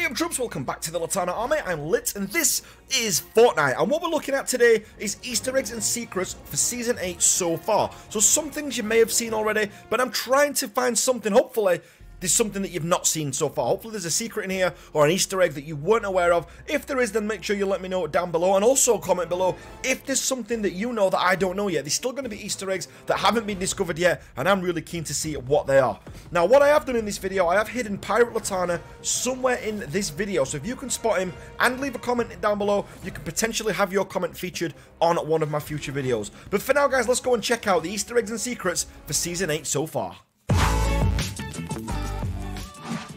Hey up troops, welcome back to the Litanah Army. I'm Lit and this is Fortnite, and what we're looking at today is Easter eggs and secrets for Season 8 so far. So some things you may have seen already, but I'm trying to find something, hopefully there's something that you've not seen so far. Hopefully there's a secret in here or an Easter egg that you weren't aware of. If there is, then make sure you let me know down below, and also comment below if there's something that you know that I don't know yet. There's still going to be Easter eggs that haven't been discovered yet, and I'm really keen to see what they are. Now, what I have done in this video, I have hidden Pirate Litanah somewhere in this video, so if you can spot him and leave a comment down below, you can potentially have your comment featured on one of my future videos. But for now, guys, let's go and check out the Easter eggs and secrets for Season 8 so far.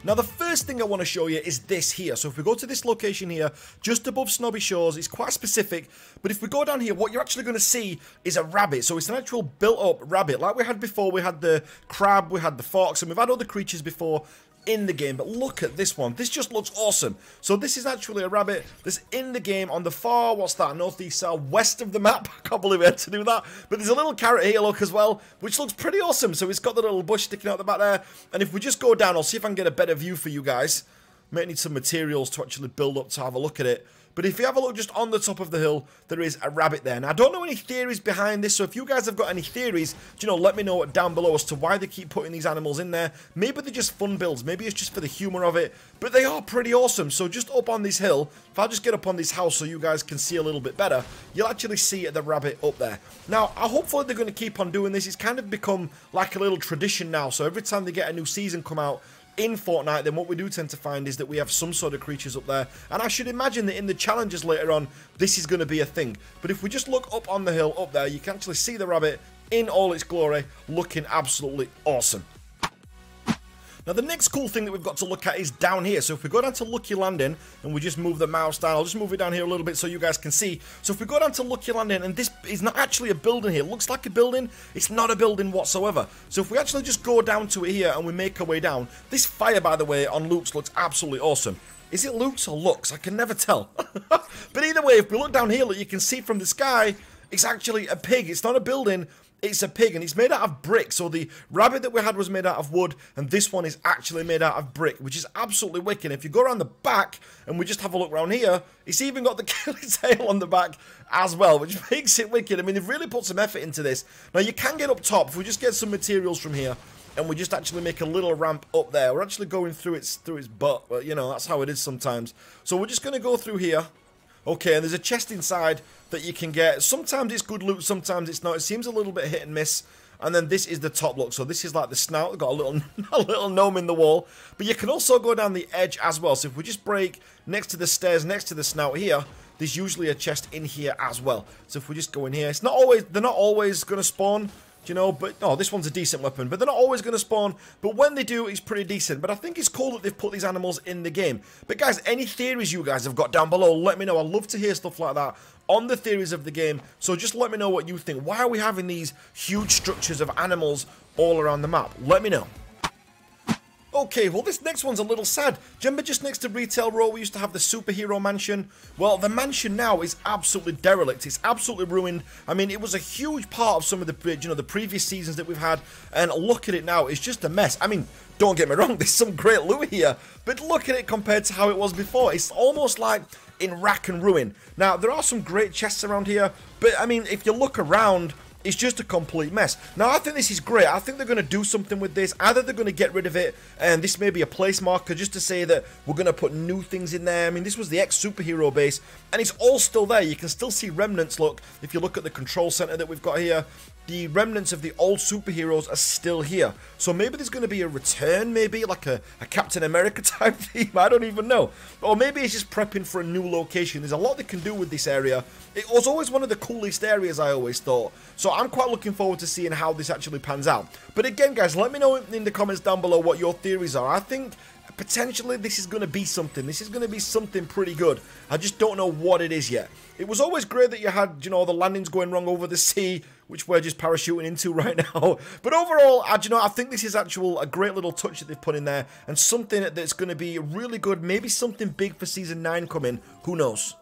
Now, the first thing I want to show you is this here. So if we go to this location here, just above Snobby Shores, it's quite specific, but if we go down here, what you're actually going to see is a rabbit. So it's an actual built-up rabbit. Like we had before, we had the crab, we had the fox, and we've had other creatures before in the game, but look at this one. This just looks awesome. So this is actually a rabbit that's in the game on the far, what's that, northeast, southwest of the map. I can't believe we had to do that, but there's a little carrot here, look, as well, which looks pretty awesome. So it's got the little bush sticking out the back there, and if we just go down, I'll see if I can get a better view for you guys. Might need some materials to actually build up to have a look at it. But if you have a look just on the top of the hill, there is a rabbit there. Now, I don't know any theories behind this, so if you guys have got any theories, you know, let me know down below as to why they keep putting these animals in there. Maybe they're just fun builds, maybe it's just for the humor of it, but they are pretty awesome. So just up on this hill, if I just get up on this house so you guys can see a little bit better, you'll actually see the rabbit up there. Now, hopefully they're going to keep on doing this. It's kind of become like a little tradition now, so every time they get a new season come out in Fortnite, then what we do tend to find is that we have some sort of creatures up there, and I should imagine that in the challenges later on, this is going to be a thing. But if we just look up on the hill up there, you can actually see the rabbit in all its glory, looking absolutely awesome. Now, the next cool thing that we've got to look at is down here. So if we go down to Lucky Landing, and we just move the mouse down, I'll just move it down here a little bit so you guys can see. So if we go down to Lucky Landing, and this is not actually a building here. It looks like a building. It's not a building whatsoever. So if we actually just go down to it here, and we make our way down, this fire, by the way, on Luke's looks absolutely awesome. Is it Luke's or Lux? I can never tell. But either way, if we look down here, look, you can see from the sky, it's actually a pig. It's not a building. It's a pig, and it's made out of brick. So the rabbit that we had was made out of wood, and this one is actually made out of brick, which is absolutely wicked. If you go around the back, and we just have a look around here, it's even got the killing tail on the back as well, which makes it wicked. I mean, they've really put some effort into this. Now, you can get up top. If we just get some materials from here, and we just actually make a little ramp up there, we're actually going through its butt, but, you know, that's how it is sometimes. So we're just going to go through here. Okay, and there's a chest inside that you can get. Sometimes it's good loot, sometimes it's not. It seems a little bit hit and miss. And then this is the top look. So this is like the snout. We've got a little gnome in the wall. But you can also go down the edge as well. So if we just break next to the stairs, next to the snout here, there's usually a chest in here as well. So if we just go in here, it's not always, they're not always going to spawn, you know, but oh, this one's a decent weapon, but they're not always going to spawn, but when they do, it's pretty decent. But I think it's cool that they've put these animals in the game. But guys, any theories you guys have got down below, let me know. I'd love to hear stuff like that on the theories of the game, so just let me know what you think. Why are we having these huge structures of animals all around the map? Let me know. Okay, well, this next one's a little sad. Do you remember just next to Retail Row, we used to have the superhero mansion? Well, the mansion now is absolutely derelict. It's absolutely ruined. I mean, it was a huge part of some of the, you know, the previous seasons that we've had, and look at it now. It's just a mess. I mean, don't get me wrong, there's some great loot here, but look at it compared to how it was before. It's almost like in rack and ruin. Now, there are some great chests around here, but, I mean, if you look around, it's just a complete mess. Now, I think this is great. I think they're going to do something with this. Either they're going to get rid of it, and this may be a place marker just to say that we're going to put new things in there. I mean, this was the ex-superhero base, and it's all still there. You can still see remnants, look. If you look at the control center that we've got here, the remnants of the old superheroes are still here. So maybe there's going to be a return, maybe like a Captain America type theme. I don't even know. Or maybe it's just prepping for a new location. There's a lot they can do with this area. It was always one of the coolest areas, I always thought. So I'm quite looking forward to seeing how this actually pans out. But again, guys, let me know in the comments down below what your theories are. I think potentially this is going to be something. This is going to be something pretty good. I just don't know what it is yet. It was always great that you had, you know, the landings going wrong over the sea, which we're just parachuting into right now. But overall, you know, I think this is a great little touch that they've put in there, and something that's going to be really good. Maybe something big for Season 9 coming. Who knows?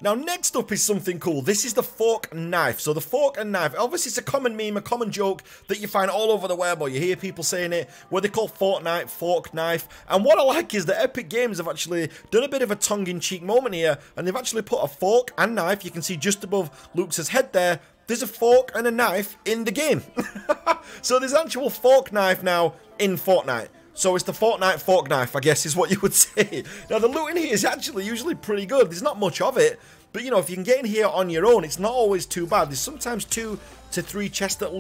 Now, next up is something cool. This is the fork and knife. So the fork and knife, obviously it's a common meme, a common joke that you find all over the web, or you hear people saying it, where they call Fortnite fork knife. And what I like is that Epic Games have actually done a bit of a tongue-in-cheek moment here, and they've actually put a fork and knife. You can see just above Luke's head there, there's a fork and a knife in the game. So there's actual fork knife now in Fortnite. So it's the Fortnite fork knife, I guess, is what you would say. Now, the loot in here is actually usually pretty good. There's not much of it. But, you know, if you can get in here on your own, it's not always too bad. There's sometimes 2 to 3 chests that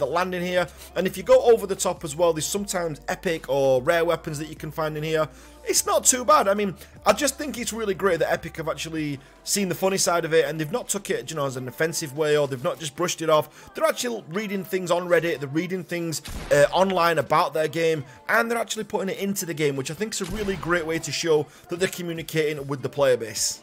land in here. And if you go over the top as well, there's sometimes epic or rare weapons that you can find in here. It's not too bad. I mean, I just think it's really great that Epic have actually seen the funny side of it, and they've not took it, you know, as an offensive way, or they've not just brushed it off. They're actually reading things on Reddit, they're reading things online about their game, and they're actually putting it into the game, which I think is a really great way to show that they're communicating with the player base.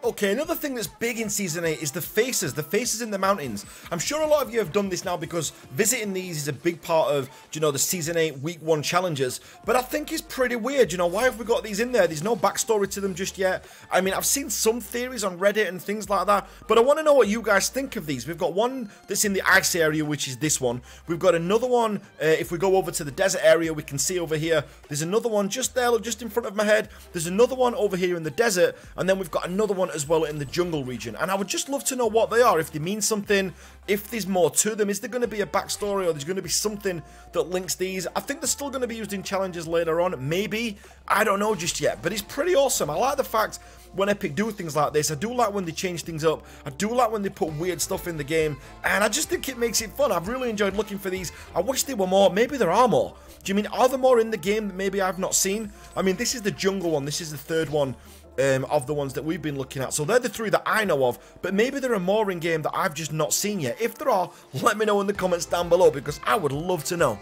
Okay, another thing that's big in Season 8 is the faces in the mountains. I'm sure a lot of you have done this now because visiting these is a big part of, you know, the Season 8 Week 1 challenges. But I think it's pretty weird, you know, why have we got these in there? There's no backstory to them just yet. I mean, I've seen some theories on Reddit and things like that, but I want to know what you guys think of these. We've got one that's in the ice area, which is this one. We've got another one, if we go over to the desert area, we can see over here, there's another one just there, look, just in front of my head. There's another one over here in the desert, and then we've got another one as well in the jungle region, and I would just love to know what they are, if they mean something, if there's more to them. Is there going to be a backstory, or there's going to be something that links these? I think they're still going to be used in challenges later on, maybe, I don't know just yet, but it's pretty awesome. I like the fact when Epic do things like this. I do like when they change things up, I do like when they put weird stuff in the game, and I just think it makes it fun. I've really enjoyed looking for these. I wish there were more. Maybe there are more. Do you mean, are there more in the game that maybe I've not seen? I mean, this is the jungle one, this is the third one of the ones that we've been looking at. So they're the 3 that I know of, but maybe there are more in game that I've just not seen yet. If there are, let me know in the comments down below, because I would love to know.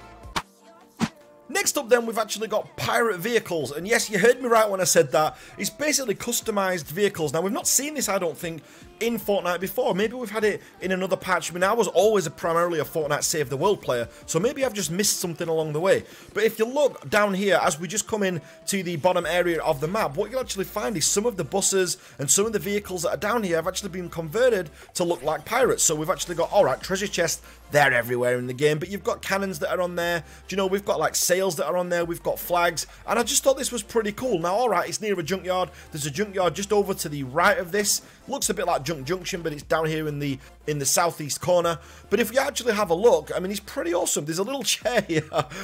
Next up then, we've actually got pirate vehicles, and yes, you heard me right when I said that. It's basically customized vehicles. Now, we've not seen this, I don't think, in Fortnite before. Maybe we've had it in another patch. I mean, I was always primarily a Fortnite Save the World player, so maybe I've just missed something along the way. But if you look down here, as we just come in to the bottom area of the map, what you'll actually find is some of the buses and some of the vehicles that are down here have actually been converted to look like pirates. So we've actually got, alright, treasure chests, they're everywhere in the game, but you've got cannons that are on there. Do you know, we've got like sails that are on there, we've got flags, and I just thought this was pretty cool. Now, alright, it's near a junkyard. There's a junkyard just over to the right of this. Looks a bit like Junk Junction, but it's down here in the southeast corner. But if you actually have a look, I mean, it's pretty awesome. There's a little chair here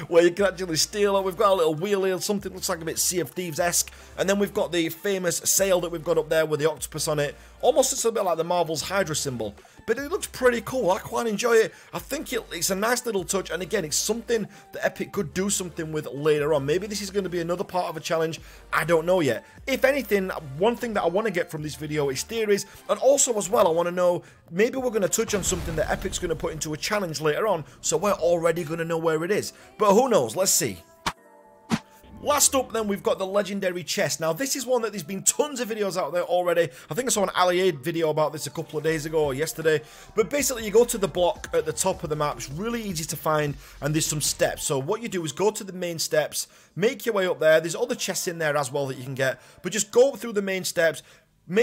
where you can actually steal it. We've got a little wheel here, something looks like a bit Sea of Thieves-esque. And then we've got the famous sail that we've got up there with the octopus on it. Almost looks a bit like the Marvel's Hydra symbol. But it looks pretty cool. I quite enjoy it. I think it's a nice little touch. And again, it's something that Epic could do something with later on. Maybe this is going to be another part of a challenge. I don't know yet. If anything, one thing that I want to get from this video is theories. And also as well, I want to know, maybe we're going to touch on something that Epic's going to put into a challenge later on. So we're already going to know where it is. But who knows? Let's see. Last up then, we've got the legendary chest. Now, this is one that there's been tons of videos out there already. I think I saw an Ali video about this a couple of days ago or yesterday. But basically, you go to the block at the top of the map. It's really easy to find, and there's some steps. So what you do is go to the main steps, make your way up there. There's other chests in there as well that you can get. But just go through the main steps.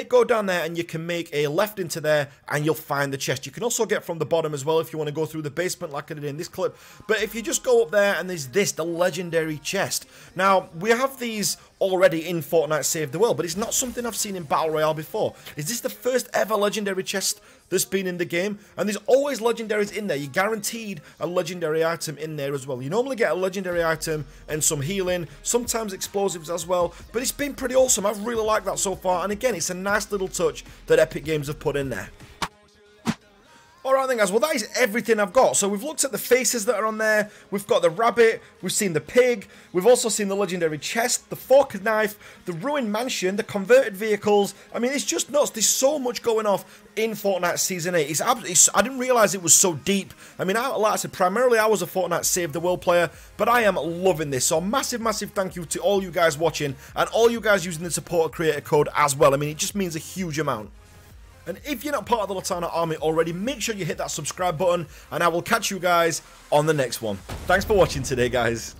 Go down there and you can make a left into there and you'll find the chest. You can also get from the bottom as well if you want to go through the basement like I did in this clip. But if you just go up there and there's this, the legendary chest. Now, we have these already in Fortnite Save the World, but it's not something I've seen in Battle Royale before. Is this the first ever legendary chest that's been in the game? And there's always legendaries in there. You're guaranteed a legendary item in there as well. You normally get a legendary item and some healing, sometimes explosives as well, but it's been pretty awesome. I've really liked that so far, and again, it's a nice little touch that Epic Games have put in there. Alright then guys, well that is everything I've got. So we've looked at the faces that are on there, we've got the rabbit, we've seen the pig, we've also seen the legendary chest, the fork and knife, the ruined mansion, the converted vehicles. I mean, it's just nuts. There's so much going off in Fortnite Season 8. I didn't realise it was so deep. I mean, like I said, primarily I was a Fortnite Save the World player, but I am loving this. So massive thank you to all you guys watching and all you guys using the supporter creator code as well. I mean, it just means a huge amount. And if you're not part of the Litanah Army already, make sure you hit that subscribe button, and I will catch you guys on the next one. Thanks for watching today, guys.